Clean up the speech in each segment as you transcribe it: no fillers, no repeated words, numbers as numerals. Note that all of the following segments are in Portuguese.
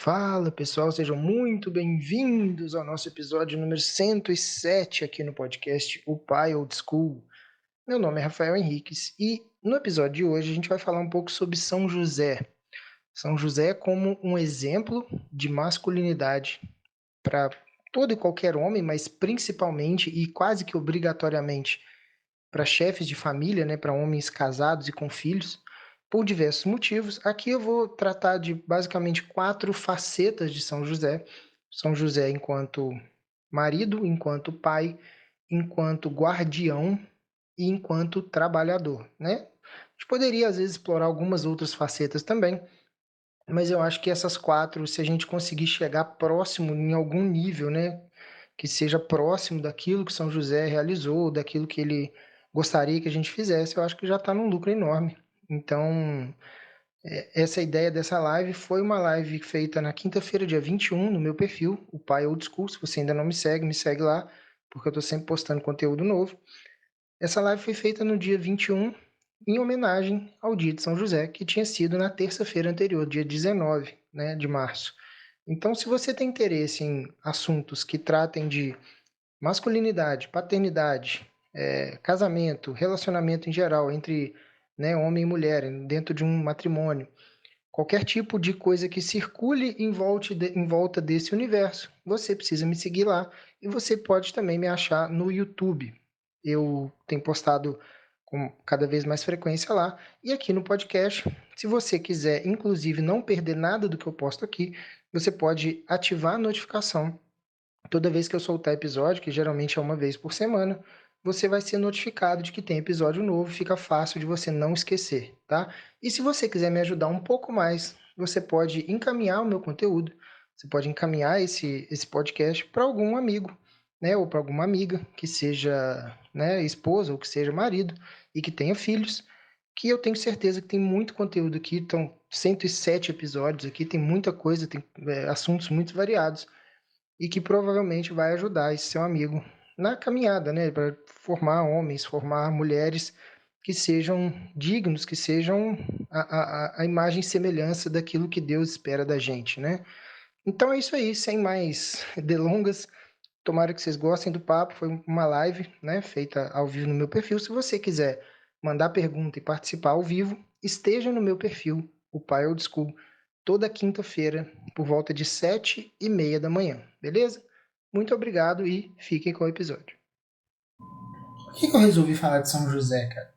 Fala pessoal, sejam muito bem-vindos ao nosso episódio número 107 aqui no podcast O Pai Old School. Meu nome é Rafael Henriques e no episódio de hoje a gente vai falar um pouco sobre São José. São José como um exemplo de masculinidade para todo e qualquer homem, mas principalmente e quase que obrigatoriamente para chefes de família, né, para homens casados e com filhos, por diversos motivos. Aqui eu vou tratar de basicamente 4 facetas de São José. São José enquanto marido, enquanto pai, enquanto guardião e enquanto trabalhador, né? A gente poderia às vezes explorar algumas outras facetas também, mas eu acho que essas 4, se a gente conseguir chegar próximo em algum nível, né, que seja próximo daquilo que São José realizou, daquilo que ele gostaria que a gente fizesse, eu acho que já está num lucro enorme. Então, essa ideia dessa live foi uma live feita na quinta-feira, dia 21, no meu perfil, o Pai Old School. Se você ainda não me segue lá, porque eu estou sempre postando conteúdo novo. Essa live foi feita no dia 21, em homenagem ao dia de São José, que tinha sido na terça-feira anterior, dia 19, né, de março. Então, se você tem interesse em assuntos que tratem de masculinidade, paternidade, casamento, relacionamento em geral entre, né, homem e mulher dentro de um matrimônio, qualquer tipo de coisa que circule em volta desse universo, você precisa me seguir lá e você pode também me achar no YouTube. Eu tenho postado com cada vez mais frequência lá e aqui no podcast. Se você quiser, inclusive, não perder nada do que eu posto aqui, você pode ativar a notificação. Toda vez que eu soltar episódio, que geralmente é uma vez por semana, você vai ser notificado de que tem episódio novo, fica fácil de você não esquecer, tá? E se você quiser me ajudar um pouco mais, você pode encaminhar o meu conteúdo, você pode encaminhar esse podcast para algum amigo, né, ou para alguma amiga que seja, né, esposa ou que seja marido e que tenha filhos, que eu tenho certeza que tem muito conteúdo aqui, estão 107 episódios aqui, tem muita coisa, tem assuntos muito variados e que provavelmente vai ajudar esse seu amigo na caminhada, né, para formar homens, formar mulheres que sejam dignos, que sejam a imagem e semelhança daquilo que Deus espera da gente, né? Então é isso aí, sem mais delongas. Tomara que vocês gostem do papo. Foi uma live, né, feita ao vivo no meu perfil. Se você quiser mandar pergunta e participar ao vivo, esteja no meu perfil, o Pai Old School, toda quinta-feira, por volta de 7h30 da manhã, beleza? Muito obrigado e fiquem com o episódio. Por que eu resolvi falar de São José, cara?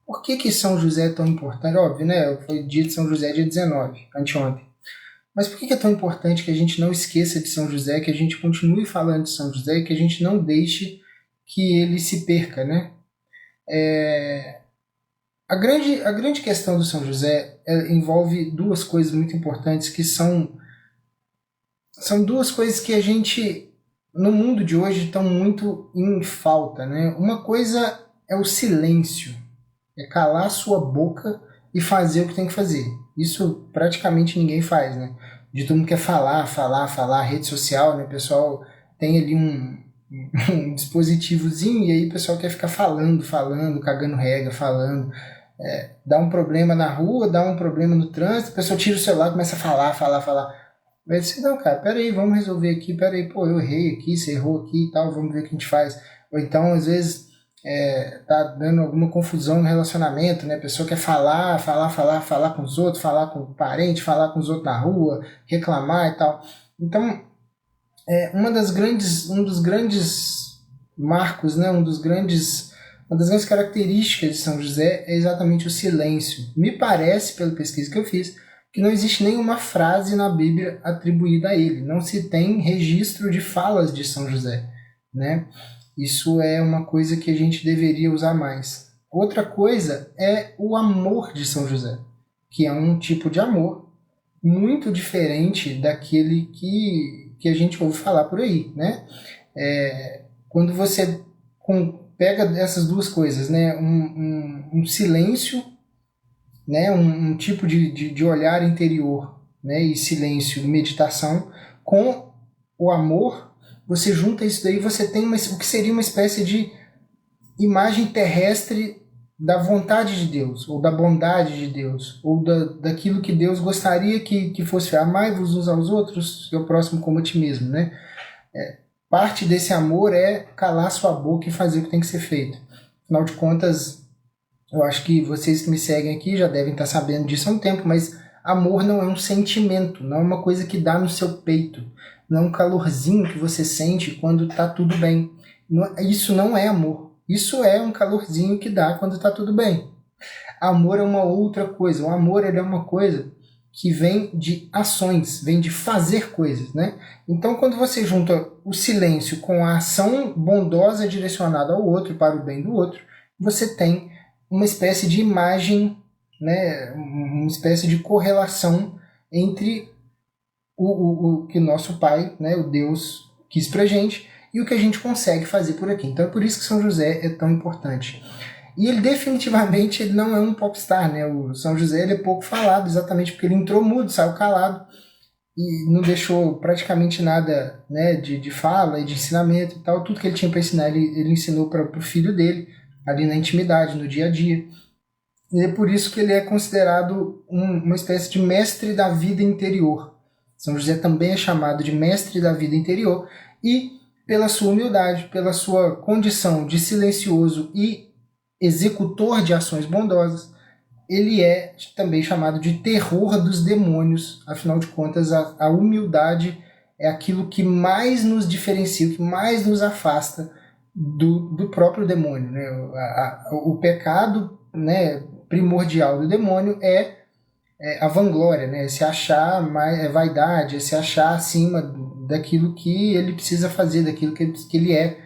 Por que São José é tão importante? Óbvio, né? Foi dia de São José dia 19, anteontem. Mas por que é tão importante que a gente não esqueça de São José, que a gente continue falando de São José e que a gente não deixe que ele se perca, né? A grande questão do São José envolve duas coisas muito importantes que são duas coisas que a gente, no mundo de hoje, estão muito em falta, né? Uma coisa é o silêncio, é calar sua boca e fazer o que tem que fazer. Isso praticamente ninguém faz, né? De todo mundo quer falar, falar, falar, rede social, né? O pessoal tem ali um dispositivozinho e aí o pessoal quer ficar falando, falando, cagando regra, falando. Dá um problema na rua, dá um problema no trânsito, a pessoa tira o celular e começa a falar, falar, falar. Vai dizer, não, cara, peraí, vamos resolver aqui, peraí, pô, eu errei aqui, você errou aqui e tal, vamos ver o que a gente faz. Ou então, às vezes, tá dando alguma confusão no relacionamento, né? A pessoa quer falar, falar, falar, falar com os outros, falar com o parente, falar com os outros na rua, reclamar e tal. Então, um dos grandes marcos, né? Uma das grandes características de São José é exatamente o silêncio. Me parece, pela pesquisa que eu fiz, que não existe nenhuma frase na Bíblia atribuída a ele. Não se tem registro de falas de São José, né? Isso é uma coisa que a gente deveria usar mais. Outra coisa é o amor de São José, que é um tipo de amor muito diferente daquele que a gente ouve falar por aí, né? Quando você pega essas duas coisas, né? Um silêncio, né? Um tipo de olhar interior, né? E silêncio e meditação com o amor, você junta isso daí, você tem o que seria uma espécie de imagem terrestre da vontade de Deus, ou da bondade de Deus, ou daquilo que Deus gostaria que fosse. Amai-vos uns aos outros, seu próximo como a ti mesmo, né? Parte desse amor é calar sua boca e fazer o que tem que ser feito. Afinal de contas, eu acho que vocês que me seguem aqui já devem estar sabendo disso há um tempo, mas amor não é um sentimento, não é uma coisa que dá no seu peito, não é um calorzinho que você sente quando está tudo bem. Isso não é amor. Isso é um calorzinho que dá quando está tudo bem. Amor é uma outra coisa. O amor ele é uma coisa que vem de ações, vem de fazer coisas, né? Então, quando você junta o silêncio com a ação bondosa direcionada ao outro, para o bem do outro, você tem uma espécie de imagem, né? Uma espécie de correlação entre o que nosso Pai, né? O Deus quis pra gente, e o que a gente consegue fazer por aqui. Então é por isso que São José é tão importante. E ele definitivamente ele não é um popstar, né? O São José ele é pouco falado, exatamente porque ele entrou mudo, saiu calado e não deixou praticamente nada, né, de fala e de ensinamento e tal. Tudo que ele tinha para ensinar ele ensinou para o filho dele, ali na intimidade, no dia a dia. E é por isso que ele é considerado uma espécie de mestre da vida interior. São José também é chamado de mestre da vida interior e pela sua humildade, pela sua condição de silencioso e executor de ações bondosas, ele é também chamado de terror dos demônios. Afinal de contas, a humildade é aquilo que mais nos diferencia, que mais nos afasta do próprio demônio. Né? O pecado, né, primordial do demônio é a vanglória, né? É se achar mais, vaidade, é se achar acima daquilo que ele precisa fazer, daquilo que ele é.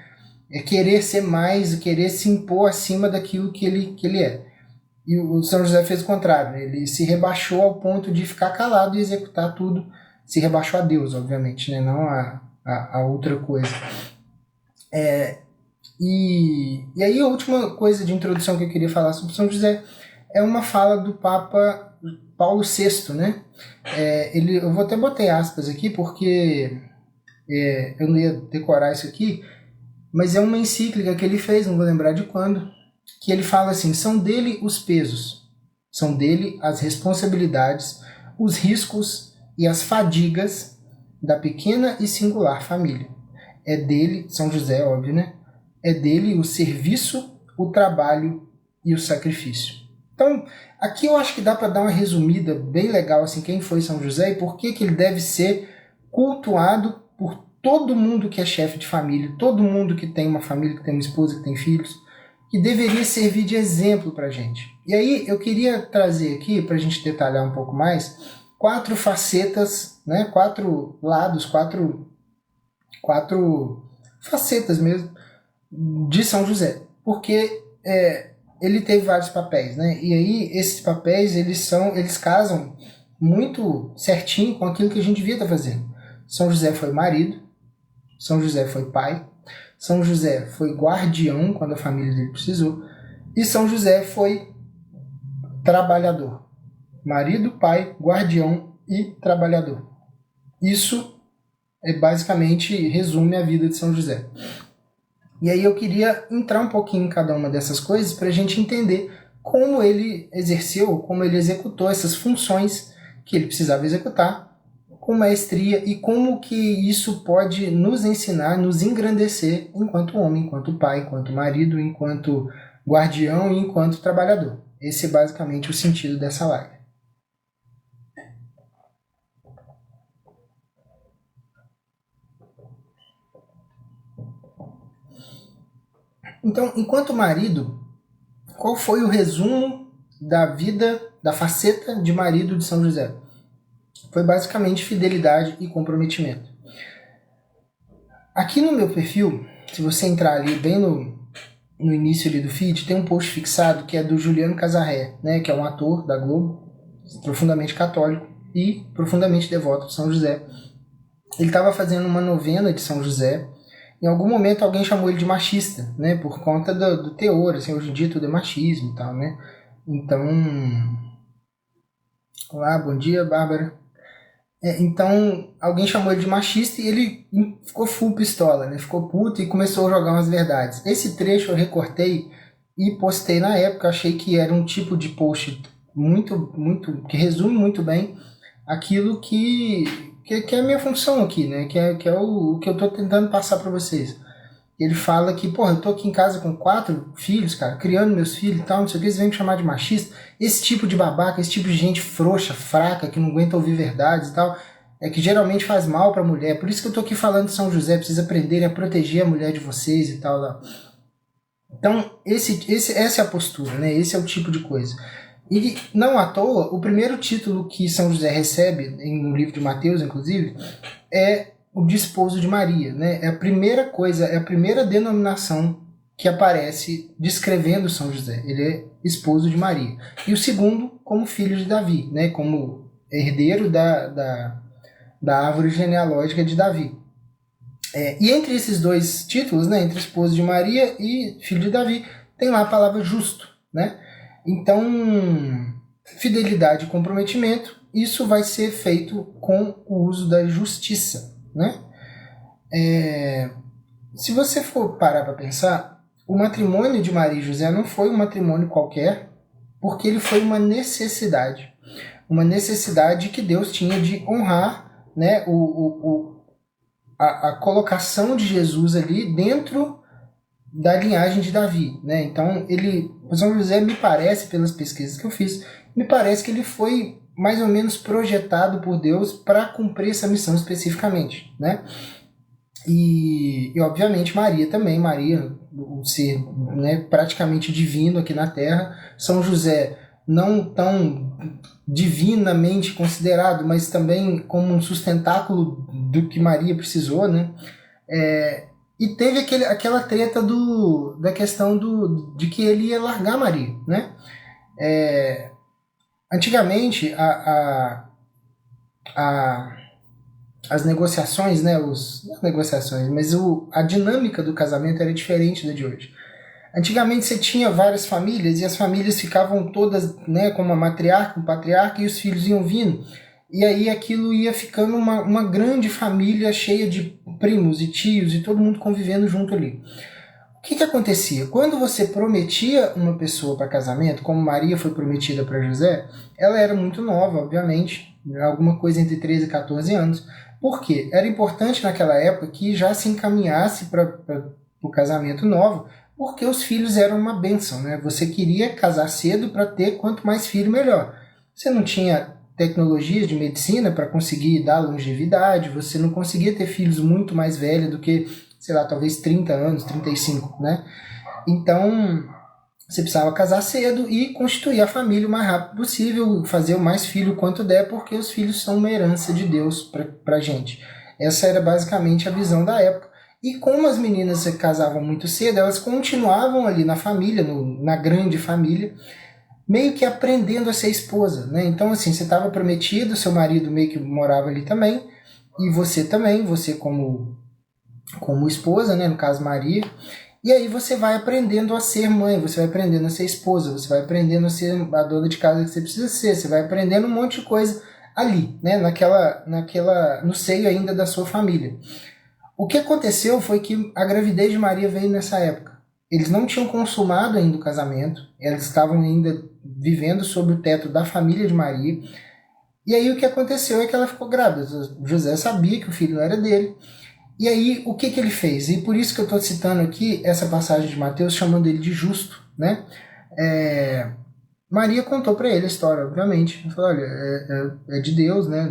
É querer ser mais, querer se impor acima daquilo que ele é. E o São José fez o contrário, né? Ele se rebaixou ao ponto de ficar calado e executar tudo. Se rebaixou a Deus, obviamente, né? Não a outra coisa. E aí a última coisa de introdução que eu queria falar sobre São José é uma fala do Papa Paulo VI, né? Eu vou até botar aspas aqui porque eu não ia decorar isso aqui, mas é uma encíclica que ele fez, não vou lembrar de quando, que ele fala assim: são dele os pesos, são dele as responsabilidades, os riscos e as fadigas da pequena e singular família. É dele, São José, óbvio, né? É dele o serviço, o trabalho e o sacrifício. Então, aqui eu acho que dá para dar uma resumida bem legal, assim, quem foi São José e por que ele deve ser cultuado por todo mundo que é chefe de família, todo mundo que tem uma família, que tem uma esposa, que tem filhos, que deveria servir de exemplo para a gente. E aí eu queria trazer aqui, para a gente detalhar um pouco mais, 4 facetas, né, 4 lados, quatro facetas mesmo, de São José. Porque ele teve vários papéis, né? E aí esses papéis eles casam muito certinho com aquilo que a gente devia estar fazendo. São José foi marido, São José foi pai, São José foi guardião quando a família dele precisou, e São José foi trabalhador. Marido, pai, guardião e trabalhador. Isso basicamente resume a vida de São José. E aí eu queria entrar um pouquinho em cada uma dessas coisas para a gente entender como ele exerceu, como ele executou essas funções que ele precisava executar com maestria e como que isso pode nos ensinar, nos engrandecer enquanto homem, enquanto pai, enquanto marido, enquanto guardião e enquanto trabalhador. Esse é basicamente o sentido dessa live. Então, enquanto marido, qual foi o resumo da vida, da faceta de marido de São José? Foi basicamente fidelidade e comprometimento. Aqui no meu perfil, se você entrar ali bem no início ali do feed, tem um post fixado que é do Juliano Casarré, né, que é um ator da Globo, profundamente católico e profundamente devoto de São José. Ele estava fazendo uma novena de São José. Em algum momento alguém chamou ele de machista, né, por conta do teor, assim, hoje em dia tudo é machismo e tal, né. Então, olá, bom dia, Bárbara. Então, alguém chamou ele de machista e ele ficou full pistola, né? Ficou puto e começou a jogar umas verdades. Esse trecho eu recortei e postei na época. Achei que era um tipo de post que resume muito bem aquilo que é a minha função aqui, né? Que é o que eu tô tentando passar para vocês. Ele fala que, porra, eu tô aqui em casa com 4 filhos, cara, criando meus filhos e tal, não sei o que, eles vêm me chamar de machista. Esse tipo de babaca, esse tipo de gente frouxa, fraca, que não aguenta ouvir verdades e tal, é que geralmente faz mal pra mulher. Por isso que eu tô aqui falando de São José, precisa aprenderem a proteger a mulher de vocês e tal. Lá. Então, essa é a postura, né? Esse é o tipo de coisa. E não à toa, o primeiro título que São José recebe, no livro de Mateus, inclusive, é o de esposo de Maria, né? É a primeira coisa, é a primeira denominação que aparece descrevendo São José. Ele é esposo de Maria. E o segundo, como filho de Davi, né? Como herdeiro da árvore genealógica de Davi. E entre esses dois títulos, né? Entre esposo de Maria e filho de Davi, tem lá a palavra justo, né? Então, fidelidade e comprometimento, isso vai ser feito com o uso da justiça, né? Se você for parar para pensar, o matrimônio de Maria e José não foi um matrimônio qualquer, porque ele foi uma necessidade que Deus tinha de honrar, né, a colocação de Jesus ali dentro da linhagem de Davi, né? Então o São José, me parece, pelas pesquisas que eu fiz, me parece que ele foi mais ou menos projetado por Deus para cumprir essa missão especificamente, né? E obviamente Maria também, Maria, o ser, né, praticamente divino aqui na Terra. São José, não tão divinamente considerado, mas também como um sustentáculo do que Maria precisou, né? E teve aquela treta da questão de que ele ia largar Maria, né? Antigamente, as negociações, né, não negociações, mas a dinâmica do casamento era diferente da de hoje. Antigamente você tinha várias famílias e as famílias ficavam todas, né, com uma matriarca, um patriarca, e os filhos iam vindo. E aí aquilo ia ficando uma grande família cheia de primos e tios e todo mundo convivendo junto ali. O que acontecia? Quando você prometia uma pessoa para casamento, como Maria foi prometida para José, ela era muito nova, obviamente, alguma coisa entre 13 e 14 anos. Por quê? Era importante naquela época que já se encaminhasse para o casamento novo, porque os filhos eram uma bênção, né? Você queria casar cedo para ter quanto mais filho, melhor. Você não tinha tecnologias de medicina para conseguir dar longevidade, você não conseguia ter filhos muito mais velhos do que, sei lá, talvez 30 anos, 35, né? Então, você precisava casar cedo e constituir a família o mais rápido possível, fazer o mais filho quanto der, porque os filhos são uma herança de Deus pra gente. Essa era basicamente a visão da época. E como as meninas se casavam muito cedo, elas continuavam ali na família, na grande família, meio que aprendendo a ser esposa, né? Então, assim, você estava prometido, seu marido meio que morava ali também, e você também, você como esposa, né? No caso, Maria. E aí você vai aprendendo a ser mãe, você vai aprendendo a ser esposa, você vai aprendendo a ser a dona de casa que você precisa ser, você vai aprendendo um monte de coisa ali, né? No seio ainda da sua família. O que aconteceu foi que a gravidez de Maria veio nessa época. Eles não tinham consumado ainda o casamento, eles estavam ainda vivendo sob o teto da família de Maria. E aí o que aconteceu é que ela ficou grávida. José sabia que o filho não era dele. E aí o que ele fez? E por isso que eu estou citando aqui essa passagem de Mateus, chamando ele de justo, né? Maria contou para ele a história, obviamente. Ele falou, olha, é de Deus, né?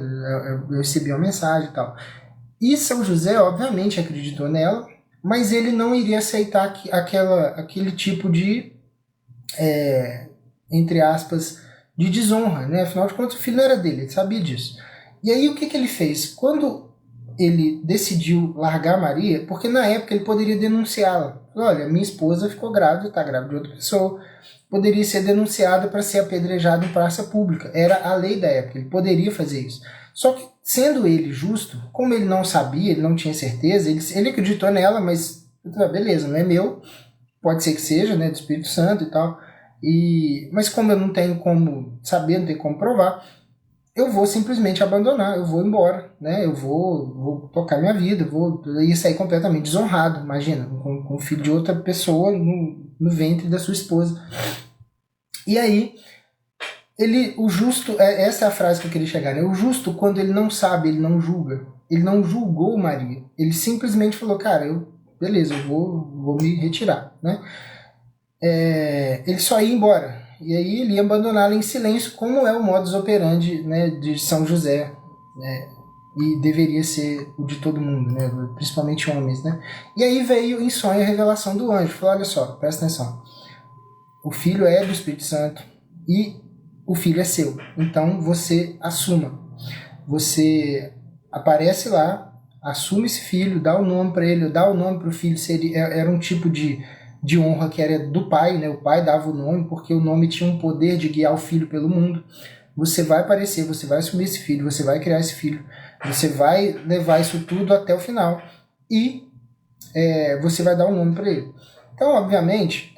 Eu recebi uma mensagem e tal. E São José, obviamente, acreditou nela, mas ele não iria aceitar aquele tipo de, entre aspas, de desonra, né? Afinal de contas, o filho não era dele, ele sabia disso. E aí o que ele fez? Quando ele decidiu largar Maria, porque na época ele poderia denunciá-la. Olha, minha esposa ficou grávida, está grávida de outra pessoa, poderia ser denunciada para ser apedrejado em praça pública. Era a lei da época, ele poderia fazer isso. Só que, sendo ele justo, como ele não sabia, ele não tinha certeza, ele acreditou nela, mas beleza, não é meu, pode ser que seja, né, do Espírito Santo e tal, mas como eu não tenho como saber, não tenho como provar, eu vou simplesmente abandonar, eu vou embora, né? Eu vou tocar minha vida, eu ia sair completamente desonrado, imagina, com o filho de outra pessoa no ventre da sua esposa. E aí, o justo, essa é a frase que eu queria chegar, né? O justo, quando ele não sabe, ele não julga. Ele não julgou Maria. Ele simplesmente falou, cara, beleza, eu vou me retirar, né? Ele só ia embora. E aí ele ia abandoná-la em silêncio, como é o modus operandi, né, de São José, né? E deveria ser o de todo mundo, né? Principalmente homens, né? E aí veio em sonho a revelação do anjo. Falou, olha só, presta atenção. O filho é do Espírito Santo e o filho é seu. Então você assuma. Você aparece lá, assume esse filho, dá o nome para ele, dá o nome para o filho. Era um tipo de honra que era do pai, né? O pai dava o nome porque o nome tinha um poder de guiar o filho pelo mundo. Você vai aparecer, você vai assumir esse filho, você vai criar esse filho, você vai levar isso tudo até o final e você vai dar um nome para ele. Então, obviamente,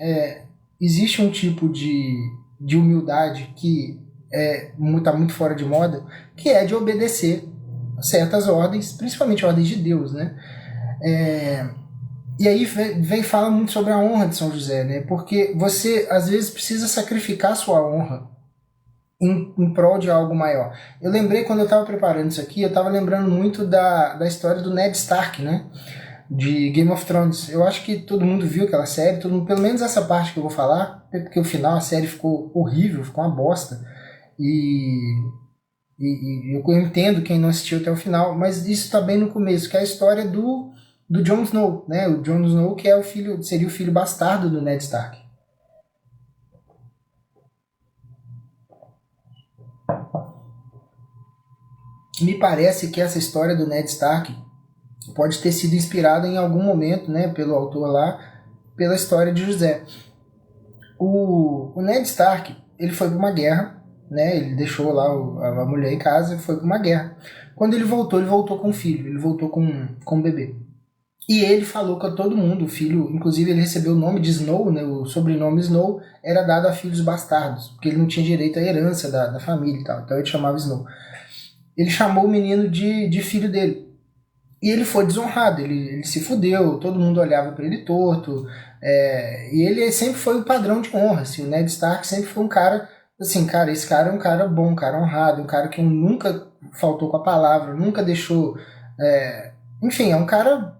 existe um tipo de humildade que está muito fora de moda, que é de obedecer certas ordens, principalmente ordens de Deus, né? E aí vem fala muito sobre a honra de São José, né? Porque você, às vezes, precisa sacrificar sua honra em prol de algo maior. Eu lembrei, quando eu estava preparando isso aqui, eu estava lembrando muito da história do Ned Stark, né? De Game of Thrones. Eu acho que todo mundo viu aquela série, pelo menos essa parte que eu vou falar, porque o final a série ficou horrível, ficou uma bosta. E eu entendo quem não assistiu até o final, mas isso está bem no começo, que é a história do Jon Snow, né? O Jon Snow, que seria o filho bastardo do Ned Stark. Me parece que essa história do Ned Stark pode ter sido inspirada em algum momento, né, pelo autor lá, pela história de José. O Ned Stark, ele foi para uma guerra, né? Ele deixou lá a mulher em casa e foi para uma guerra. Quando ele voltou com um filho, ele voltou com um bebê. E ele falou com todo mundo, o filho, inclusive ele recebeu o nome de Snow, né? O sobrenome Snow era dado a filhos bastardos, porque ele não tinha direito à herança da família e tal, então ele chamava Snow. Ele chamou o menino de filho dele. E ele foi desonrado, ele se fudeu, todo mundo olhava para ele torto, e ele sempre foi o padrão de honra, assim, o Ned Stark sempre foi um cara, assim, cara, esse cara é um cara bom, um cara honrado, um cara que nunca faltou com a palavra, nunca deixou, enfim, é um cara,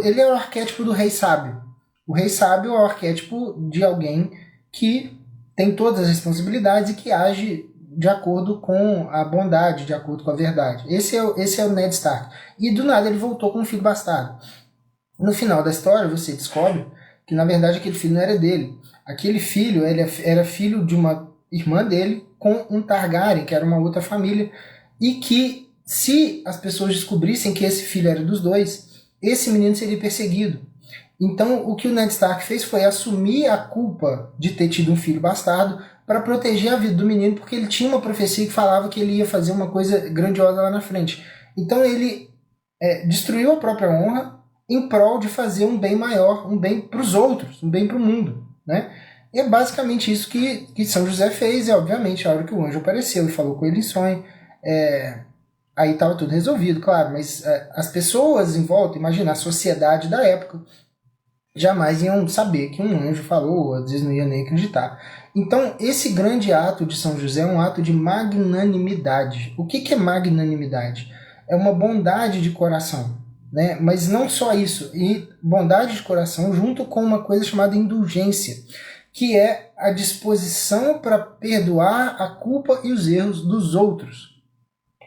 ele é o arquétipo do rei sábio. O rei sábio é o arquétipo de alguém que tem todas as responsabilidades e que age de acordo com a bondade, de acordo com a verdade. Esse é o Ned Stark. E do nada ele voltou com um filho bastardo. No final da história você descobre que na verdade aquele filho não era dele. Aquele filho ele era filho de uma irmã dele com um Targaryen, que era uma outra família, e que se as pessoas descobrissem que esse filho era dos dois, esse menino seria perseguido. Então o que o Ned Stark fez foi assumir a culpa de ter tido um filho bastardo para proteger a vida do menino, porque ele tinha uma profecia que falava que ele ia fazer uma coisa grandiosa lá na frente. Então ele destruiu a própria honra em prol de fazer um bem maior, um bem para os outros, um bem para o mundo, né? E é basicamente isso que São José fez, e obviamente a hora que o anjo apareceu e falou com ele em sonho, aí estava tudo resolvido, claro, mas as pessoas em volta, imagina, a sociedade da época, jamais iam saber que um anjo falou, ou às vezes não iam nem acreditar. Então, esse grande ato de São José é um ato de magnanimidade. O que é magnanimidade? É uma bondade de coração, né? Mas não só isso, e bondade de coração junto com uma coisa chamada indulgência, que é a disposição para perdoar a culpa e os erros dos outros.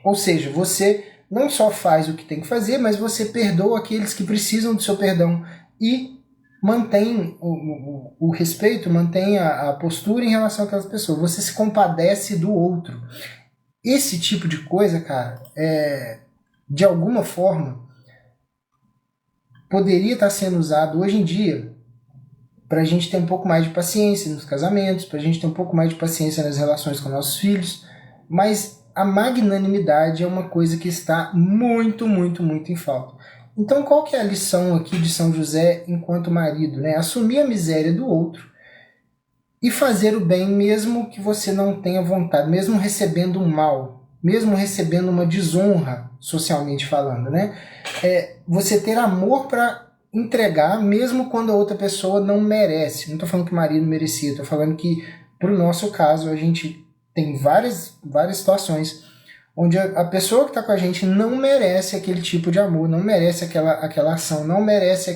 Ou seja, você não só faz o que tem que fazer, mas você perdoa aqueles que precisam do seu perdão e mantém o respeito, mantém a postura em relação àquelas pessoas. Você se compadece do outro. Esse tipo de coisa, cara, de alguma forma, poderia estar sendo usado hoje em dia para a gente ter um pouco mais de paciência nos casamentos, para a gente ter um pouco mais de paciência nas relações com nossos filhos, mas a magnanimidade é uma coisa que está muito, muito, muito em falta. Então, qual que é a lição aqui de São José enquanto marido, né? Assumir a miséria do outro e fazer o bem mesmo que você não tenha vontade, mesmo recebendo um mal, mesmo recebendo uma desonra, socialmente falando, né? Você ter amor para entregar, mesmo quando a outra pessoa não merece. Não estou falando que o marido merecia, estou falando que, para o nosso caso, a gente tem várias situações onde a pessoa que está com a gente não merece aquele tipo de amor, não merece aquela ação, não merece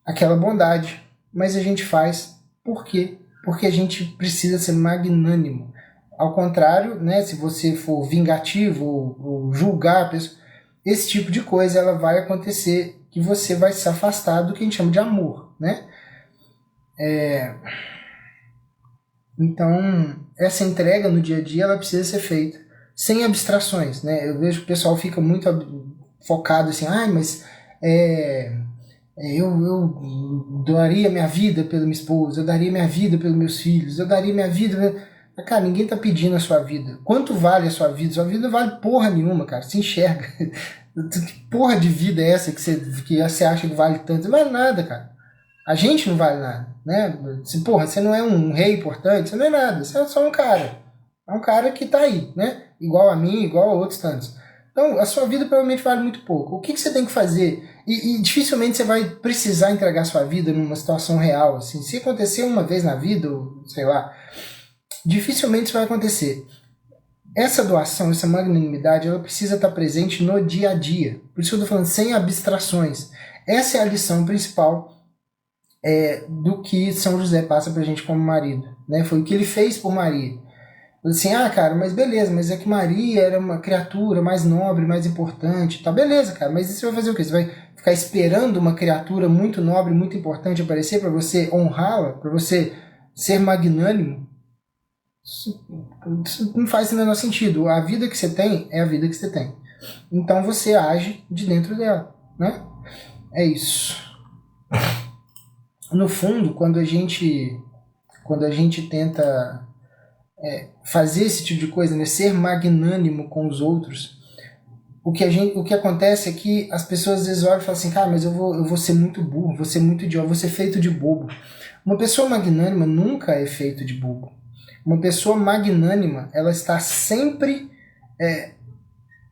aquela bondade, mas a gente faz. Por quê? Porque a gente precisa ser magnânimo. Ao contrário, né, se você for vingativo ou julgar a pessoa, esse tipo de coisa ela vai acontecer, que você vai se afastar do que a gente chama de amor, né? Então, essa entrega no dia a dia ela precisa ser feita sem abstrações, né? Eu vejo que o pessoal fica muito focado assim, mas eu daria minha vida pela minha esposa, eu daria minha vida pelos meus filhos, eu daria minha vida... Cara, ninguém tá pedindo a sua vida. Quanto vale a sua vida? Sua vida não vale porra nenhuma, cara. Se enxerga. Que porra de vida é essa que você acha que vale tanto? Não vale nada, cara. A gente não vale nada, né? Você não é um rei importante, você não é nada. Você é só um cara. É um cara que tá aí, né? Igual a mim, igual a outros tantos. Então, a sua vida provavelmente vale muito pouco. O que você tem que fazer? E dificilmente você vai precisar entregar a sua vida numa situação real, assim. Se acontecer uma vez na vida, ou sei lá... dificilmente isso vai acontecer. Essa doação, essa magnanimidade, ela precisa estar presente no dia a dia. Por isso que eu estou falando sem abstrações. Essa é a lição principal do que São José passa para a gente como marido. Né? Foi o que ele fez por Maria. Assim, cara, mas beleza, mas é que Maria era uma criatura mais nobre, mais importante. Tá, beleza, cara, mas isso você vai fazer o quê? Você vai ficar esperando uma criatura muito nobre, muito importante aparecer para você honrá-la, para você ser magnânimo? Isso não faz o menor sentido. A vida que você tem é a vida que você tem. Então você age de dentro dela, né? É isso. No fundo, quando a gente tenta fazer esse tipo de coisa, né, ser magnânimo com os outros, o que acontece é que as pessoas às vezes olham e falam assim, cara, mas eu vou ser muito burro, vou ser muito idiota, vou ser feito de bobo. Uma pessoa magnânima nunca é feito de bobo. Uma pessoa magnânima, ela está sempre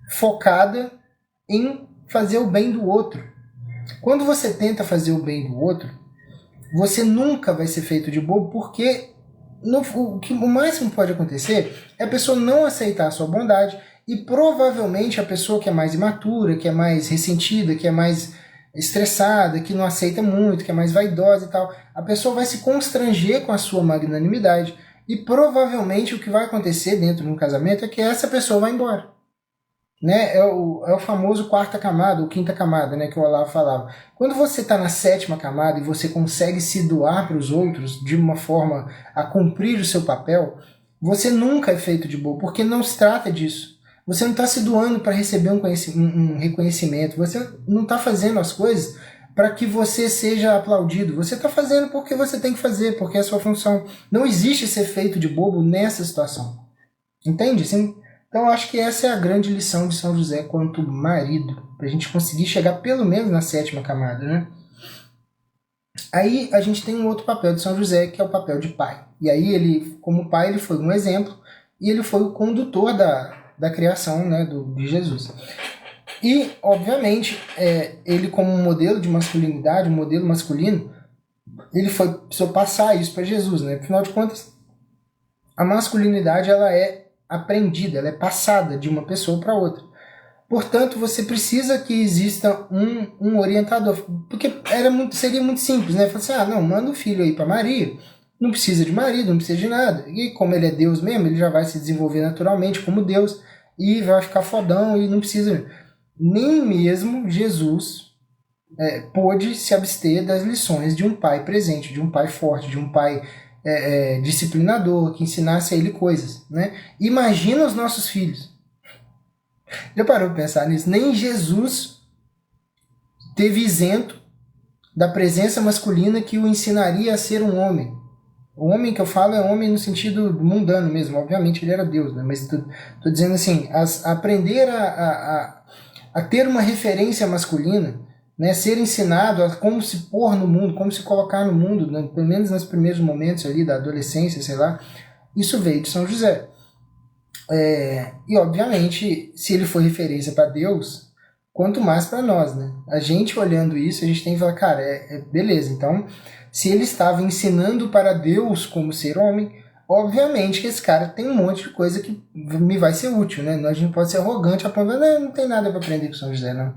focada em fazer o bem do outro. Quando você tenta fazer o bem do outro, você nunca vai ser feito de bobo, porque o máximo que pode acontecer é a pessoa não aceitar a sua bondade, e provavelmente a pessoa que é mais imatura, que é mais ressentida, que é mais estressada, que não aceita muito, que é mais vaidosa e tal, a pessoa vai se constranger com a sua magnanimidade, e provavelmente o que vai acontecer dentro de um casamento é que essa pessoa vai embora. Né? É o famoso quarta camada, ou quinta camada, né, que o Olavo falava. Quando você está na sétima camada e você consegue se doar para os outros de uma forma a cumprir o seu papel, você nunca é feito de bobo, porque não se trata disso. Você não está se doando para receber um reconhecimento, você não está fazendo as coisas para que você seja aplaudido. Você está fazendo porque você tem que fazer, porque é a sua função. Não existe ser feito de bobo nessa situação. Entende? Sim? Então eu acho que essa é a grande lição de São José quanto marido, para a gente conseguir chegar pelo menos na sétima camada, né? Aí a gente tem um outro papel de São José, que é o papel de pai. E aí ele, como pai, ele foi um exemplo, e ele foi o condutor da criação, né, de Jesus. E, obviamente, ele como um modelo de masculinidade, um modelo masculino, ele precisou passar isso para Jesus, né? Afinal de contas, a masculinidade ela é aprendida, ela é passada de uma pessoa para outra. Portanto, você precisa que exista um orientador, porque seria muito simples, né? Falar assim, não, manda o filho aí para Maria, não precisa de marido, não precisa de nada. E como ele é Deus mesmo, ele já vai se desenvolver naturalmente como Deus e vai ficar fodão e não precisa... Nem mesmo Jesus pôde se abster das lições de um pai presente, de um pai forte, de um pai disciplinador, que ensinasse a ele coisas, né? Imagina os nossos filhos. Já parou para pensar nisso? Nem Jesus teve isento da presença masculina que o ensinaria a ser um homem. O homem que eu falo é homem no sentido mundano mesmo, obviamente ele era Deus, né? Mas tô dizendo assim, aprender a ter uma referência masculina, né? Ser ensinado a como se pôr no mundo, como se colocar no mundo, né? Pelo menos nos primeiros momentos ali da adolescência, sei lá, isso veio de São José. E obviamente, se ele foi referência para Deus, quanto mais para nós, né? A gente olhando isso, a gente tem que falar, cara, beleza, então, se ele estava ensinando para Deus como ser homem, obviamente que esse cara tem um monte de coisa que me vai ser útil, né? A gente não pode ser arrogante a ponto de, não tem nada para aprender com São José, não.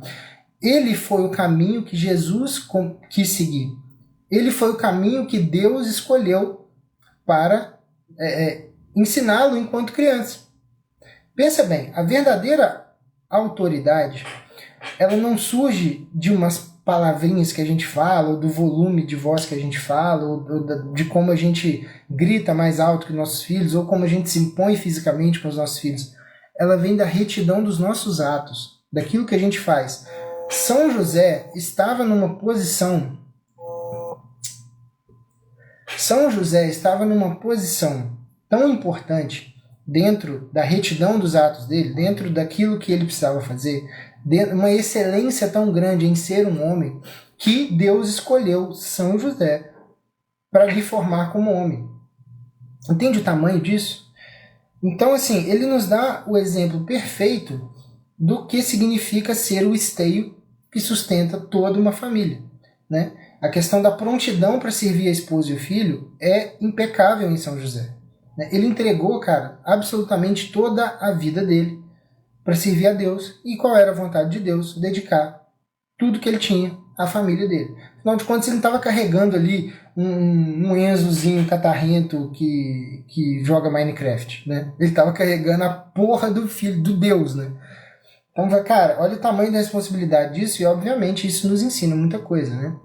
Ele foi o caminho que Jesus quis seguir. Ele foi o caminho que Deus escolheu para ensiná-lo enquanto criança. Pensa bem, a verdadeira autoridade, ela não surge de umas palavrinhas que a gente fala, ou do volume de voz que a gente fala, ou de como a gente grita mais alto que nossos filhos, ou como a gente se impõe fisicamente com os nossos filhos. Ela vem da retidão dos nossos atos, daquilo que a gente faz. São José estava numa posição tão importante dentro da retidão dos atos dele, dentro daquilo que ele precisava fazer, uma excelência tão grande em ser um homem, que Deus escolheu São José para lhe formar como homem. Entende o tamanho disso? Então, assim, ele nos dá o exemplo perfeito do que significa ser o esteio que sustenta toda uma família, né? A questão da prontidão para servir a esposa e o filho é impecável em São José. Ele entregou, cara, absolutamente toda a vida dele para servir a Deus. E qual era a vontade de Deus? Dedicar tudo que ele tinha à família dele. Afinal de contas, ele não estava carregando ali um Enzozinho catarrento que joga Minecraft, né? Ele estava carregando a porra do filho, do Deus, né? Então, cara, olha o tamanho da responsabilidade disso, e obviamente isso nos ensina muita coisa, né?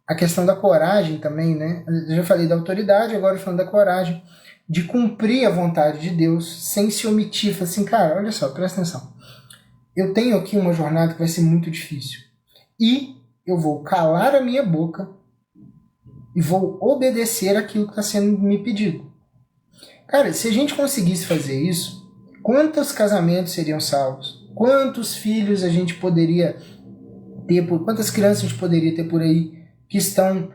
A questão da coragem também, né? Eu já falei da autoridade, agora falando da coragem, de cumprir a vontade de Deus sem se omitir. Fala assim, cara, olha só, presta atenção. Eu tenho aqui uma jornada que vai ser muito difícil. E eu vou calar a minha boca e vou obedecer aquilo que está sendo me pedido. Cara, se a gente conseguisse fazer isso, quantos casamentos seriam salvos? Quantos filhos a gente poderia ter, quantas crianças a gente poderia ter por aí que estão,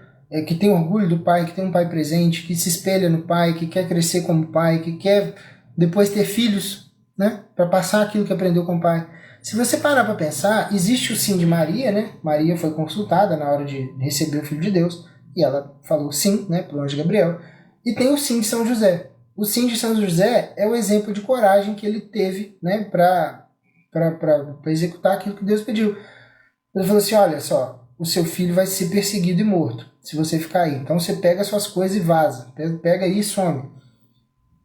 que tem orgulho do pai, que tem um pai presente, que se espelha no pai, que quer crescer como pai, que quer depois ter filhos, né, para passar aquilo que aprendeu com o pai. Se você parar para pensar, existe o sim de Maria, né? Maria foi consultada na hora de receber o Filho de Deus e ela falou sim, né, para o anjo Gabriel. E tem o sim de São José. O sim de São José é o exemplo de coragem que ele teve, né, para executar aquilo que Deus pediu. Ele falou assim, olha só, o seu filho vai ser perseguido e morto se você ficar aí. Então você pega suas coisas e vaza. Pega aí e some.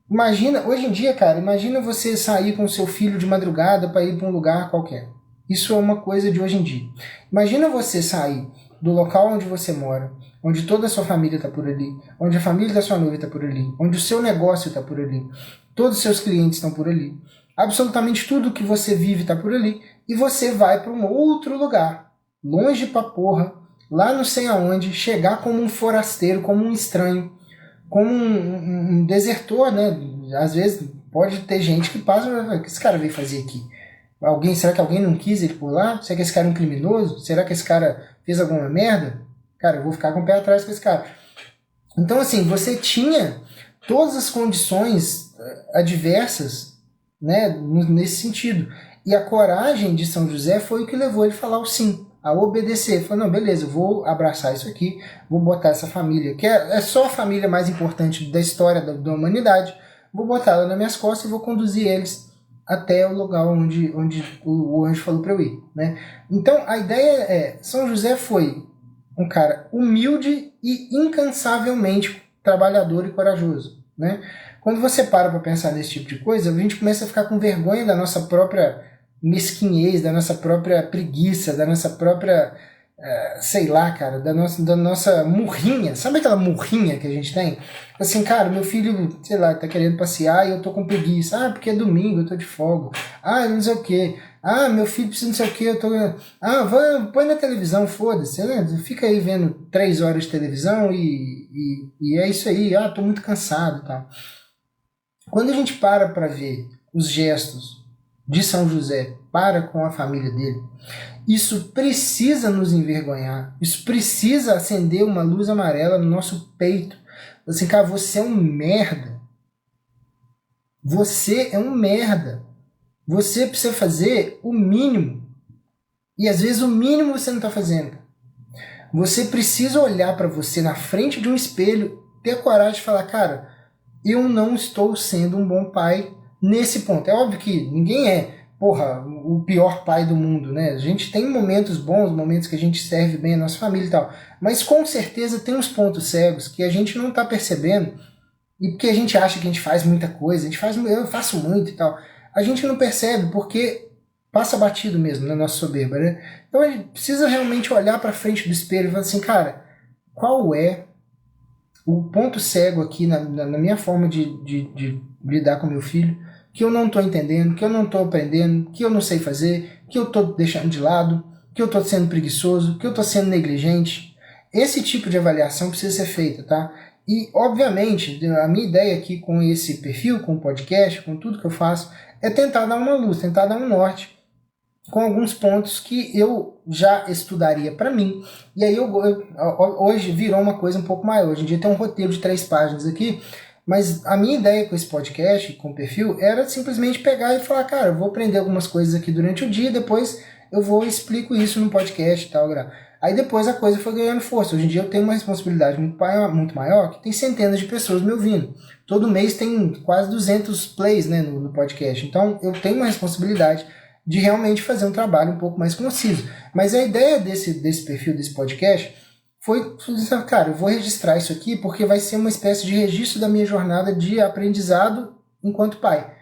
Imagina, hoje em dia, cara, imagina você sair com o seu filho de madrugada para ir para um lugar qualquer. Isso é uma coisa de hoje em dia. Imagina você sair do local onde você mora, onde toda a sua família está por ali, onde a família da sua noiva está por ali, onde o seu negócio está por ali, todos os seus clientes estão por ali, absolutamente tudo que você vive está por ali, e você vai para um outro lugar, longe pra porra, lá não sei aonde, chegar como um forasteiro, como um estranho, como um desertor, né? Às vezes pode ter gente que passa, o que esse cara veio fazer aqui? Será que alguém não quis ele por lá? Será que esse cara é um criminoso? Será que esse cara fez alguma merda? Cara, eu vou ficar com o pé atrás com esse cara. Então, assim, você tinha todas as condições adversas, né, nesse sentido. E a coragem de São José foi o que levou ele a falar o sim, a obedecer. Ele falou, não, beleza, eu vou abraçar isso aqui, vou botar essa família, que é só a família mais importante da história da humanidade, vou botar ela nas minhas costas e vou conduzir eles até o lugar onde o anjo falou para eu ir, né? Então, a ideia São José foi um cara humilde e incansavelmente trabalhador e corajoso, né? Quando você para pensar nesse tipo de coisa, a gente começa a ficar com vergonha da nossa própria mesquinhez, da nossa própria preguiça, da nossa própria, sei lá, cara, da nossa murrinha. Sabe aquela murrinha que a gente tem? Assim, cara, meu filho, sei lá, tá querendo passear e eu tô com preguiça. Ah, porque é domingo, eu tô de folga. Ah, não sei o quê. Ah, meu filho precisa não sei o quê, eu tô... Ah, põe na televisão, foda-se, né? Fica aí vendo 3 horas de televisão e é isso aí. Ah, tô muito cansado e tal. Quando a gente para ver os gestos de São José para com a família dele, isso precisa nos envergonhar, isso precisa acender uma luz amarela no nosso peito. Assim, cara, você é um merda. Você é um merda. Você precisa fazer o mínimo. E às vezes o mínimo você não está fazendo. Você precisa olhar para você na frente de um espelho, ter a coragem de falar, cara, eu não estou sendo um bom pai nesse ponto. É óbvio que ninguém é, o pior pai do mundo, né? A gente tem momentos bons, momentos que a gente serve bem a nossa família e tal. Mas com certeza tem uns pontos cegos que a gente não está percebendo e porque a gente acha que a gente faz muita coisa, eu faço muito e tal. A gente não percebe porque passa batido mesmo na nossa soberba, né? Então a gente precisa realmente olhar para frente do espelho e falar assim, cara, qual é o ponto cego aqui na minha forma de lidar com meu filho, que eu não estou entendendo, que eu não estou aprendendo, que eu não sei fazer, que eu estou deixando de lado, que eu estou sendo preguiçoso, que eu estou sendo negligente. Esse tipo de avaliação precisa ser feita, tá? E, obviamente, a minha ideia aqui com esse perfil, com o podcast, com tudo que eu faço, é tentar dar uma luz, tentar dar um norte com alguns pontos que eu já estudaria para mim. E aí hoje virou uma coisa um pouco maior. Hoje em dia tem um roteiro de 3 páginas aqui, mas a minha ideia com esse podcast, com o perfil, era simplesmente pegar e falar, cara, eu vou aprender algumas coisas aqui durante o dia, depois eu vou e explico isso no podcast e tal. Aí depois a coisa foi ganhando força. Hoje em dia eu tenho uma responsabilidade muito maior, que tem centenas de pessoas me ouvindo. Todo mês tem quase 200 plays, né, no podcast. Então eu tenho uma responsabilidade de realmente fazer um trabalho um pouco mais conciso. Mas a ideia desse perfil, desse podcast, foi, cara, eu vou registrar isso aqui porque vai ser uma espécie de registro da minha jornada de aprendizado enquanto pai.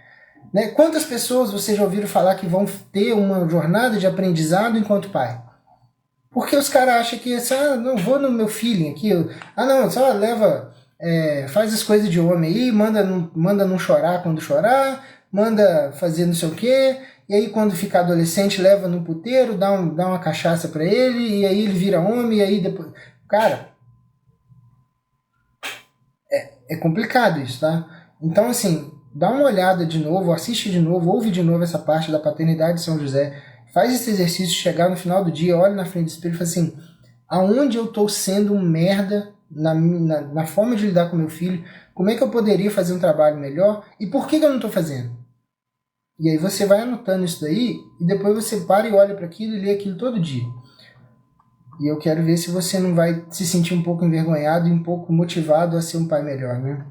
Né? Quantas pessoas vocês já ouviram falar que vão ter uma jornada de aprendizado enquanto pai? Porque os caras acham que, não, vou no meu feeling aqui, não, só leva, faz as coisas de homem aí, manda não chorar quando chorar, manda fazer não sei o quê, e aí quando ficar adolescente leva no puteiro, dá uma cachaça pra ele, e aí ele vira homem, e aí depois... Cara, é complicado isso, tá? Então, assim, dá uma olhada de novo, assiste de novo, ouve de novo essa parte da paternidade de São José, faz esse exercício, chegar no final do dia, olha na frente do espelho e fala assim, aonde eu tô sendo um merda na forma de lidar com meu filho, como é que eu poderia fazer um trabalho melhor, e por que eu não tô fazendo? E aí você vai anotando isso daí, e depois você para e olha para aquilo e lê aquilo todo dia. E eu quero ver se você não vai se sentir um pouco envergonhado e um pouco motivado a ser um pai melhor, né?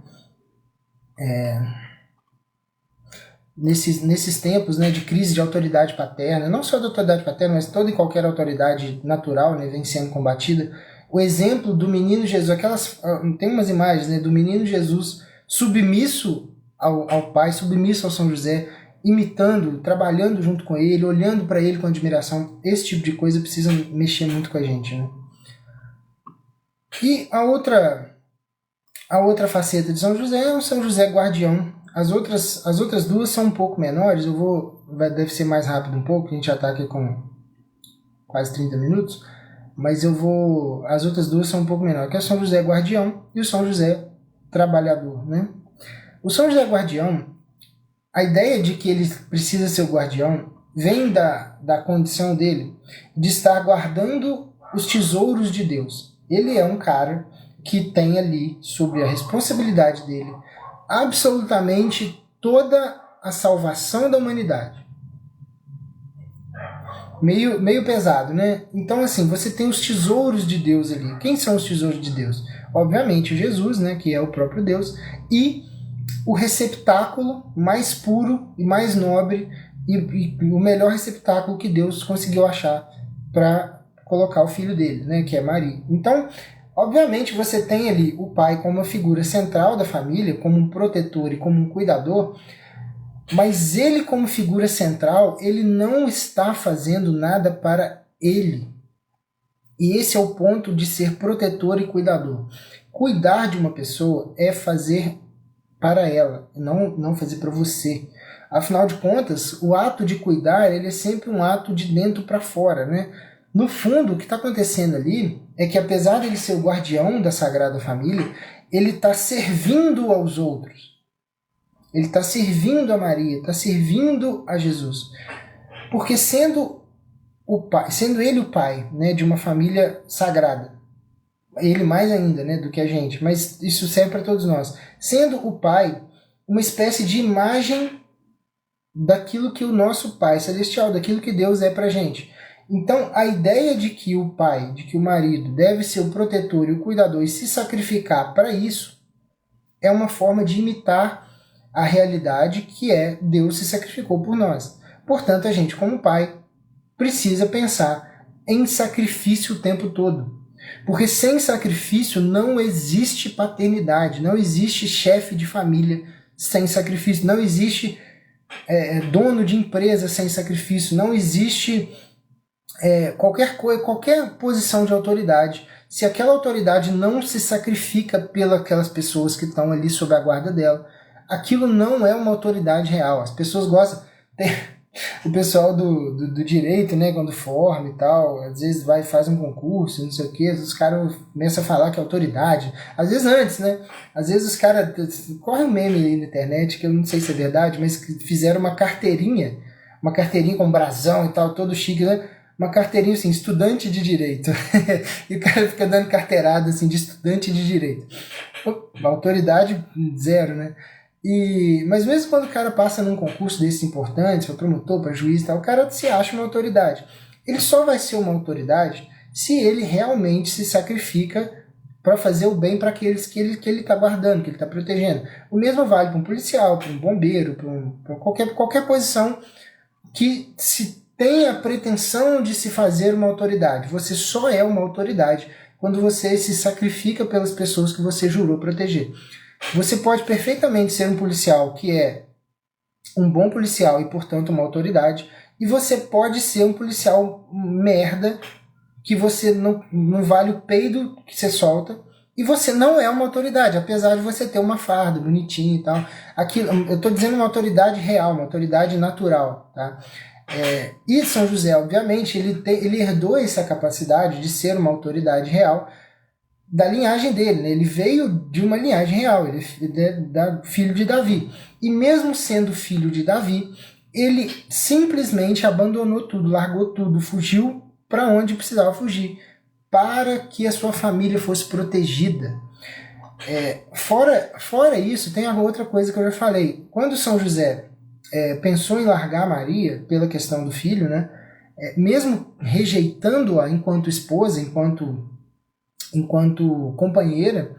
Nesses tempos, né, de crise de autoridade paterna, não só da autoridade paterna, mas toda e qualquer autoridade natural, né, vem sendo combatida, o exemplo do menino Jesus, tem umas imagens, né, do menino Jesus submisso ao pai, submisso ao São José, imitando, trabalhando junto com ele, olhando para ele com admiração. Esse tipo de coisa precisa mexer muito com a gente, né? E a outra faceta de São José é o São José guardião. As outras duas são um pouco menores, deve ser mais rápido um pouco, a gente já está aqui com quase 30 minutos, mas as outras duas são um pouco menores, que é o São José guardião e o São José trabalhador, né? O São José guardião, a ideia de que ele precisa ser o guardião vem da condição dele de estar guardando os tesouros de Deus. Ele é um cara que tem ali, sob a responsabilidade dele, absolutamente toda a salvação da humanidade. Meio pesado, né? Então, assim, você tem os tesouros de Deus ali. Quem são os tesouros de Deus? Obviamente, Jesus, né, que é o próprio Deus, e o receptáculo mais puro e mais nobre e o melhor receptáculo que Deus conseguiu achar para colocar o filho dele, né, que é Maria. Então, obviamente, você tem ali o pai como uma figura central da família, como um protetor e como um cuidador, mas ele como figura central, ele não está fazendo nada para ele. E esse é o ponto de ser protetor e cuidador. Cuidar de uma pessoa é fazer para ela, não fazer para você. Afinal de contas, o ato de cuidar, ele é sempre um ato de dentro para fora, né? No fundo, o que está acontecendo ali é que, apesar de ele ser o guardião da Sagrada Família, ele está servindo aos outros. Ele está servindo a Maria, está servindo a Jesus. Porque sendo ele o pai, né, de uma família sagrada, ele mais ainda, né, do que a gente, mas isso serve para todos nós. Sendo o pai, uma espécie de imagem daquilo que o nosso Pai Celestial, daquilo que Deus é pra gente. Então, a ideia de que o pai, de que o marido deve ser o protetor e o cuidador e se sacrificar para isso, é uma forma de imitar a realidade que é Deus se sacrificou por nós. Portanto, a gente, como pai, precisa pensar em sacrifício o tempo todo. Porque sem sacrifício não existe paternidade, não existe chefe de família sem sacrifício, não existe dono de empresa sem sacrifício, não existe qualquer posição de autoridade. Se aquela autoridade não se sacrifica pelas pessoas que estão ali sob a guarda dela, aquilo não é uma autoridade real. As pessoas gostam... O pessoal do direito, né, quando forma e tal, às vezes vai e faz um concurso, não sei o que, os caras começam a falar que é autoridade. Às vezes antes, né? Às vezes os caras... Corre um meme aí na internet, que eu não sei se é verdade, mas que fizeram uma carteirinha com brasão e tal, todo chique, né? Uma carteirinha assim, estudante de direito. E o cara fica dando carteirada assim, de estudante de direito. Uma autoridade zero, né? Mas mesmo quando o cara passa num concurso desses importantes, para promotor, para juiz e tal, o cara se acha uma autoridade. Ele só vai ser uma autoridade se ele realmente se sacrifica para fazer o bem para aqueles que ele está guardando, que ele está protegendo. O mesmo vale para um policial, para um bombeiro, para qualquer posição que se tem a pretensão de se fazer uma autoridade. Você só é uma autoridade quando você se sacrifica pelas pessoas que você jurou proteger. Você pode perfeitamente ser um policial que é um bom policial e, portanto, uma autoridade, e você pode ser um policial merda, que você não vale o peido que você solta, e você não é uma autoridade, apesar de você ter uma farda bonitinha e tal. Eu estou dizendo uma autoridade real, uma autoridade natural, tá? E São José, obviamente, ele herdou essa capacidade de ser uma autoridade real da linhagem dele, né? Ele veio de uma linhagem real, ele é filho de Davi. E mesmo sendo filho de Davi, ele simplesmente abandonou tudo, largou tudo, fugiu para onde precisava fugir, para que a sua família fosse protegida. Fora isso, tem a outra coisa que eu já falei. Quando São José pensou em largar Maria pela questão do filho, né? Mesmo rejeitando-a enquanto esposa, enquanto companheira,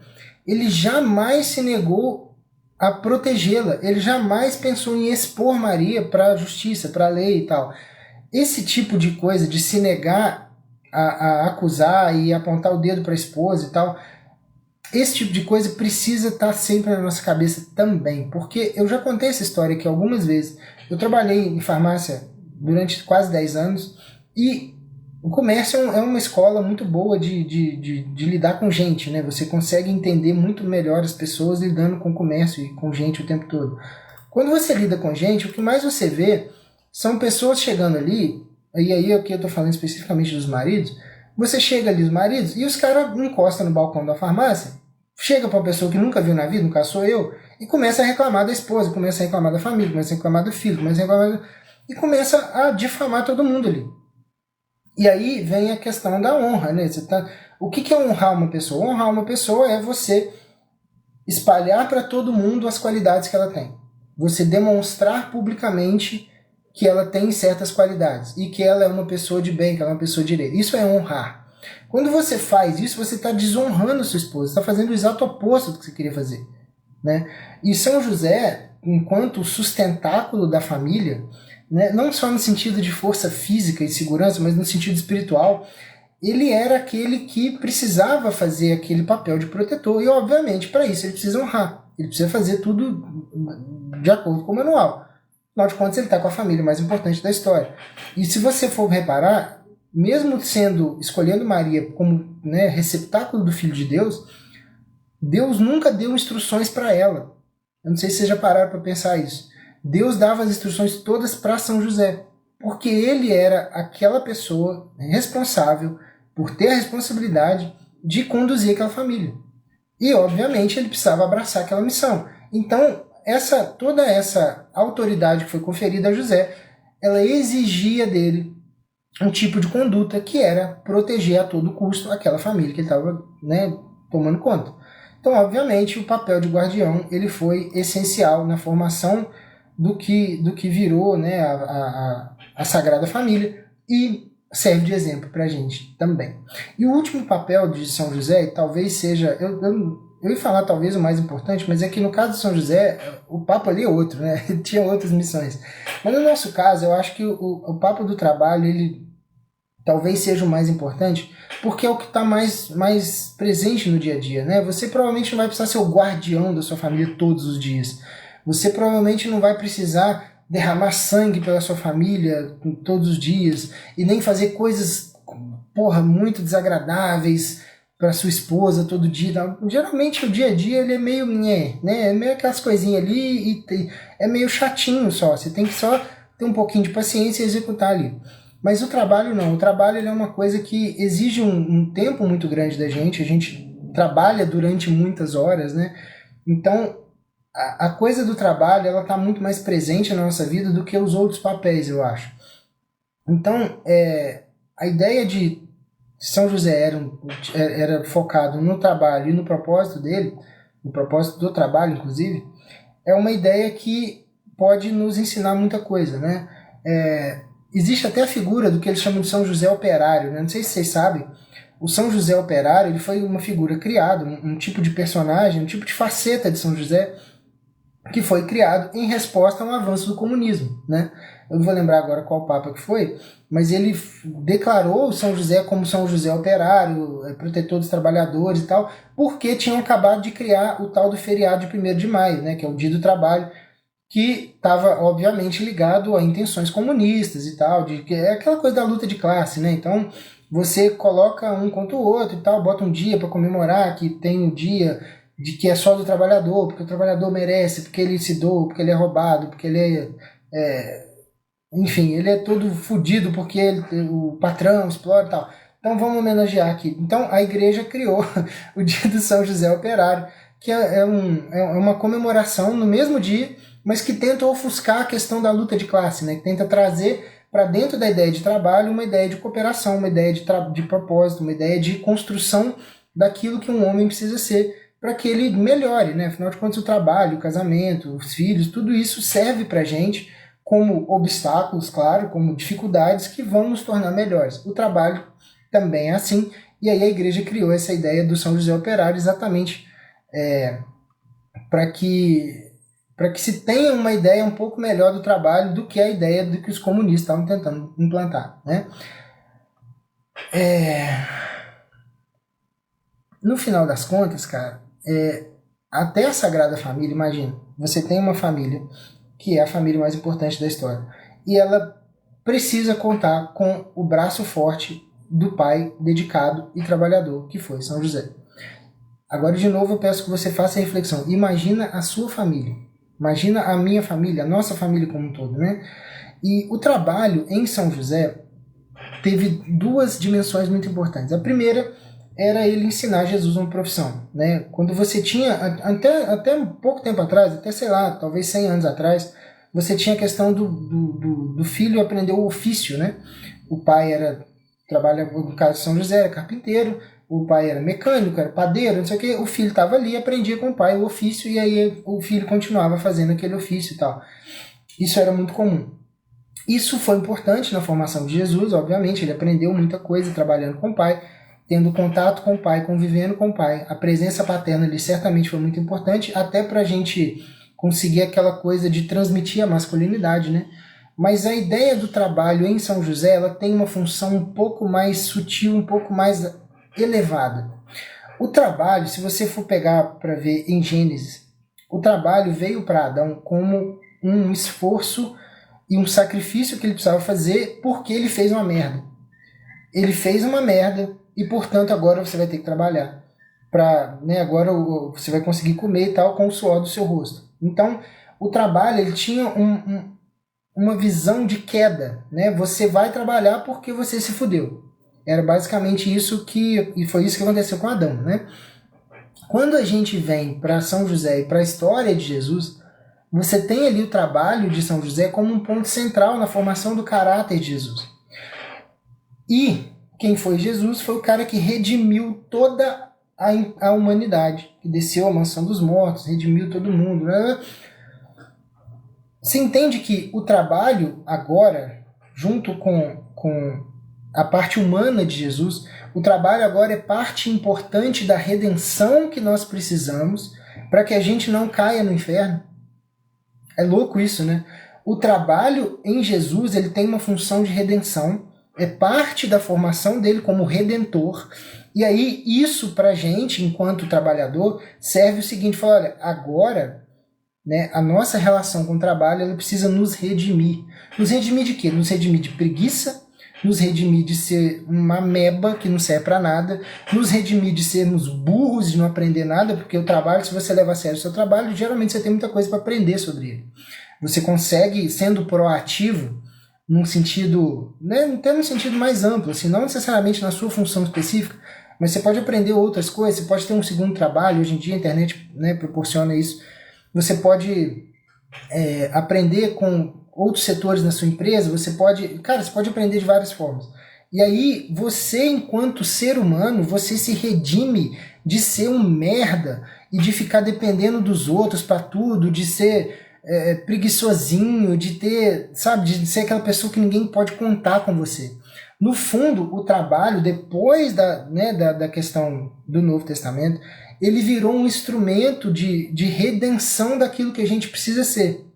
ele jamais se negou a protegê-la, ele jamais pensou em expor Maria para a justiça, para a lei e tal. Esse tipo de coisa, de se negar a acusar e apontar o dedo para a esposa e tal, esse tipo de coisa precisa estar sempre na nossa cabeça também, porque eu já contei essa história aqui algumas vezes. Eu trabalhei em farmácia durante quase 10 anos e o comércio é uma escola muito boa de lidar com gente, né? Você consegue entender muito melhor as pessoas lidando com o comércio e com gente o tempo todo. Quando você lida com gente, o que mais você vê são pessoas chegando ali, e aí aqui eu estou falando especificamente dos maridos, você chega ali os maridos e os caras encostam no balcão da farmácia, chega para uma pessoa que nunca viu na vida, no caso sou eu, e começa a reclamar da esposa, começa a reclamar da família, começa a reclamar do filho, e começa a difamar todo mundo ali. E aí vem a questão da honra, né? O que é honrar uma pessoa? Honrar uma pessoa é você espalhar para todo mundo as qualidades que ela tem. Você demonstrar publicamente que ela tem certas qualidades e que ela é uma pessoa de bem, que ela é uma pessoa de direito. Isso é honrar. Quando você faz isso, você está desonrando a sua esposa, está fazendo o exato oposto do que você queria fazer, né? E São José, enquanto sustentáculo da família, né, não só no sentido de força física e segurança, mas no sentido espiritual, ele era aquele que precisava fazer aquele papel de protetor. E, obviamente, para isso ele precisa honrar. Ele precisa fazer tudo de acordo com o manual. Afinal de contas, ele está com a família mais importante da história. E se você for reparar, mesmo escolhendo Maria como, né, receptáculo do Filho de Deus, Deus nunca deu instruções para ela. Eu não sei se vocês já pararam para pensar isso. Deus dava as instruções todas para São José, porque ele era aquela pessoa responsável por ter a responsabilidade de conduzir aquela família. E, obviamente, ele precisava abraçar aquela missão. Então, toda essa autoridade que foi conferida a José, ela exigia dele um tipo de conduta que era proteger a todo custo aquela família que ele estava, né, tomando conta. Então, obviamente, o papel de guardião ele foi essencial na formação do que virou, né, a Sagrada Família, e serve de exemplo para a gente também. E o último papel de São José, e talvez seja, eu ia falar talvez o mais importante, mas é que no caso de São José, o papo ali é outro, né? Ele tinha outras missões. Mas no nosso caso, eu acho que o papo do trabalho, ele talvez seja o mais importante, porque é o que está mais presente no dia a dia, né? Você provavelmente não vai precisar ser o guardião da sua família todos os dias. Você provavelmente não vai precisar derramar sangue pela sua família todos os dias e nem fazer coisas, muito desagradáveis para sua esposa todo dia. Geralmente o dia a dia ele é meio, né? É meio aquelas coisinhas ali e é meio chatinho só. Você tem que só ter um pouquinho de paciência e executar ali. Mas o trabalho não. O trabalho ele é uma coisa que exige um tempo muito grande da gente. A gente trabalha durante muitas horas, né? Então, a coisa do trabalho ela está muito mais presente na nossa vida do que os outros papéis, eu acho. Então, a ideia de São José era focado no trabalho e no propósito dele, no propósito do trabalho, inclusive, é uma ideia que pode nos ensinar muita coisa, né? Existe até a figura do que eles chamam de São José Operário, né? Não sei se vocês sabem, o São José Operário ele foi uma figura criada, um tipo de personagem, um tipo de faceta de São José que foi criado em resposta ao avanço do comunismo, né? Eu não vou lembrar agora qual papa que foi, mas ele declarou São José como São José Operário, protetor dos trabalhadores e tal, porque tinham acabado de criar o tal do feriado de 1º de maio, né? Que é o Dia do Trabalho, que estava, obviamente, ligado a intenções comunistas e tal, que é aquela coisa da luta de classe, né? Então, você coloca um contra o outro e tal, bota um dia para comemorar que tem um dia de que é só do trabalhador, porque o trabalhador merece, porque ele se doa, porque ele é roubado, porque ele enfim, ele é todo fodido porque o patrão explora e tal. Então, vamos homenagear aqui. Então, a igreja criou o Dia do São José Operário, que é uma comemoração no mesmo dia, mas que tenta ofuscar a questão da luta de classe, né? Que tenta trazer para dentro da ideia de trabalho uma ideia de cooperação, uma ideia de propósito, uma ideia de construção daquilo que um homem precisa ser para que ele melhore, né? Afinal de contas, o trabalho, o casamento, os filhos, tudo isso serve para a gente como obstáculos, claro, como dificuldades que vão nos tornar melhores. O trabalho também é assim, e aí a igreja criou essa ideia do São José Operário exatamente para que se tenha uma ideia um pouco melhor do trabalho do que a ideia do que os comunistas estavam tentando implantar, né? No final das contas, cara, até a Sagrada Família, imagina, você tem uma família que é a família mais importante da história, e ela precisa contar com o braço forte do pai dedicado e trabalhador, que foi São José. Agora, de novo, eu peço que você faça a reflexão. Imagina a sua família. Imagina a minha família, a nossa família como um todo, né? E o trabalho em São José teve duas dimensões muito importantes. A primeira era ele ensinar Jesus uma profissão, né? Quando você tinha, até um pouco tempo atrás, até sei lá, talvez 100 anos atrás, você tinha a questão do filho aprender o ofício, né? O pai no caso de São José, era carpinteiro, o pai era mecânico, era padeiro, não sei o que, o filho estava ali, aprendia com o pai o ofício, e aí o filho continuava fazendo aquele ofício e tal. Isso era muito comum. Isso foi importante na formação de Jesus, obviamente, ele aprendeu muita coisa trabalhando com o pai, tendo contato com o pai, convivendo com o pai. A presença paterna ali certamente foi muito importante, até para a gente conseguir aquela coisa de transmitir a masculinidade, né? Mas a ideia do trabalho em São José, ela tem uma função um pouco mais sutil, um pouco mais elevada. O trabalho, se você for pegar para ver em Gênesis, o trabalho veio para Adão como um esforço e um sacrifício que ele precisava fazer porque ele fez uma merda. Ele fez uma merda e, portanto, agora você vai ter que trabalhar. Agora você vai conseguir comer e tal com o suor do seu rosto. Então, o trabalho ele tinha uma visão de queda. Né? Você vai trabalhar porque você se fudeu. Era basicamente isso e foi isso que aconteceu com Adão. Né? Quando a gente vem para São José e para a história de Jesus, você tem ali o trabalho de São José como um ponto central na formação do caráter de Jesus. E quem foi Jesus foi o cara que redimiu toda a humanidade, que desceu à mansão dos mortos, redimiu todo mundo. Né? Você entende que o trabalho agora, junto com a parte humana de Jesus, o trabalho agora é parte importante da redenção que nós precisamos para que a gente não caia no inferno? É louco isso, né? O trabalho em Jesus, ele tem uma função de redenção, é parte da formação dele como redentor. E aí, isso pra gente, enquanto trabalhador, serve o seguinte, fala, olha, agora, né, a nossa relação com o trabalho, ela precisa nos redimir. Nos redimir de quê? Nos redimir de preguiça, nos redimir de ser uma ameba que não serve para nada, nos redimir de sermos burros, de não aprender nada, porque o trabalho, se você leva a sério o seu trabalho, geralmente você tem muita coisa para aprender sobre ele. Você consegue, sendo proativo, num sentido, né, até num sentido mais amplo, assim, não necessariamente na sua função específica, mas você pode aprender outras coisas, você pode ter um segundo trabalho, hoje em dia a internet, né, proporciona isso, você pode aprender com outros setores na sua empresa, você pode aprender de várias formas. E aí, você, enquanto ser humano, você se redime de ser um merda e de ficar dependendo dos outros para tudo, de ser preguiçosinho, de ter, sabe, de ser aquela pessoa que ninguém pode contar com você. No fundo, o trabalho, depois da questão do Novo Testamento, ele virou um instrumento de redenção daquilo que a gente precisa ser.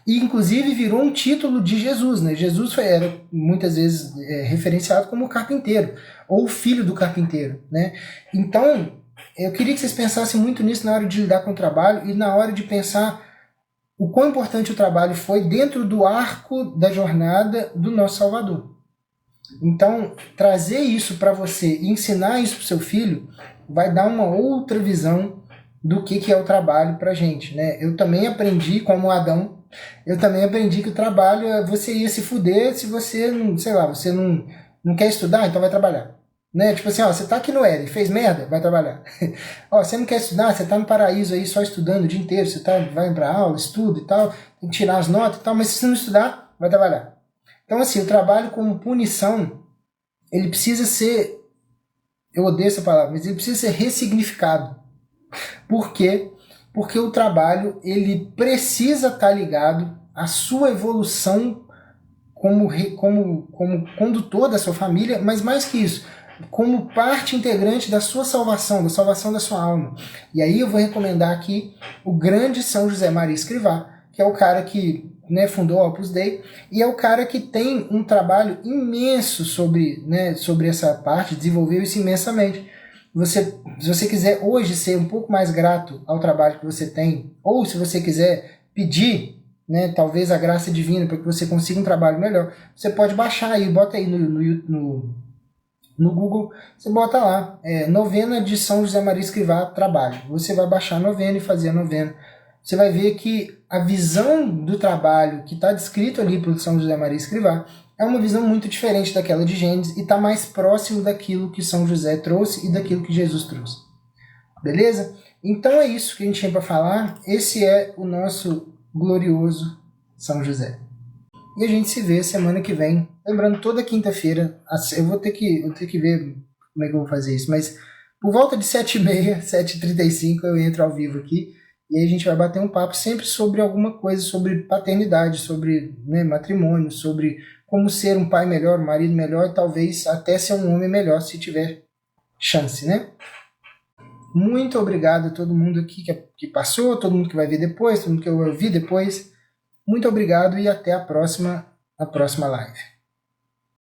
E, inclusive, virou um título de Jesus. Né? Jesus era muitas vezes referenciado como o carpinteiro, ou o filho do carpinteiro. Né? Então, eu queria que vocês pensassem muito nisso na hora de lidar com o trabalho e na hora de pensar o quão importante o trabalho foi dentro do arco da jornada do nosso Salvador. Então, trazer isso para você e ensinar isso para o seu filho vai dar uma outra visão do que é o trabalho para a gente. Né? Eu também aprendi, como Adão, eu também aprendi que o trabalho, você ia se fuder se você não, sei lá, você não quer estudar, então vai trabalhar. Né? Tipo assim, ó, você tá aqui no L, fez merda, vai trabalhar. Ó, você não quer estudar, você tá no paraíso aí só estudando o dia inteiro, você vai pra aula, estuda e tal, tem que tirar as notas e tal, mas se você não estudar, vai trabalhar. Então assim, o trabalho como punição, ele precisa ser, eu odeio essa palavra, mas ele precisa ser ressignificado. Por quê? Porque o trabalho, ele precisa estar ligado à sua evolução como condutor da sua família, mas mais que isso, como parte integrante da sua salvação, da salvação da sua alma. E aí eu vou recomendar aqui o grande São José Maria Escrivá, que é o cara que fundou o Opus Dei, e é o cara que tem um trabalho imenso sobre essa parte, desenvolveu isso imensamente. Se você quiser hoje ser um pouco mais grato ao trabalho que você tem, ou se você quiser pedir, talvez a graça divina para que você consiga um trabalho melhor, você pode baixar aí, bota aí no Google, você bota lá, novena de São José Maria Escrivá, trabalho. Você vai baixar a novena e fazer a novena. Você vai ver que a visão do trabalho que está descrito ali por São José Maria Escrivá é uma visão muito diferente daquela de Gênesis e está mais próximo daquilo que São José trouxe e daquilo que Jesus trouxe. Beleza? Então é isso que a gente tinha para falar. Esse é o nosso glorioso São José. E a gente se vê semana que vem. Lembrando, toda quinta-feira, eu vou ter que ver como é que eu vou fazer isso, mas por volta de 7h30, 7h35 eu entro ao vivo aqui e aí a gente vai bater um papo sempre sobre alguma coisa, sobre paternidade, sobre matrimônio, sobre como ser um pai melhor, um marido melhor e talvez até ser um homem melhor se tiver chance, né? Muito obrigado a todo mundo aqui que passou, todo mundo que vai ver depois, todo mundo que eu ouvi depois. Muito obrigado e até a próxima live.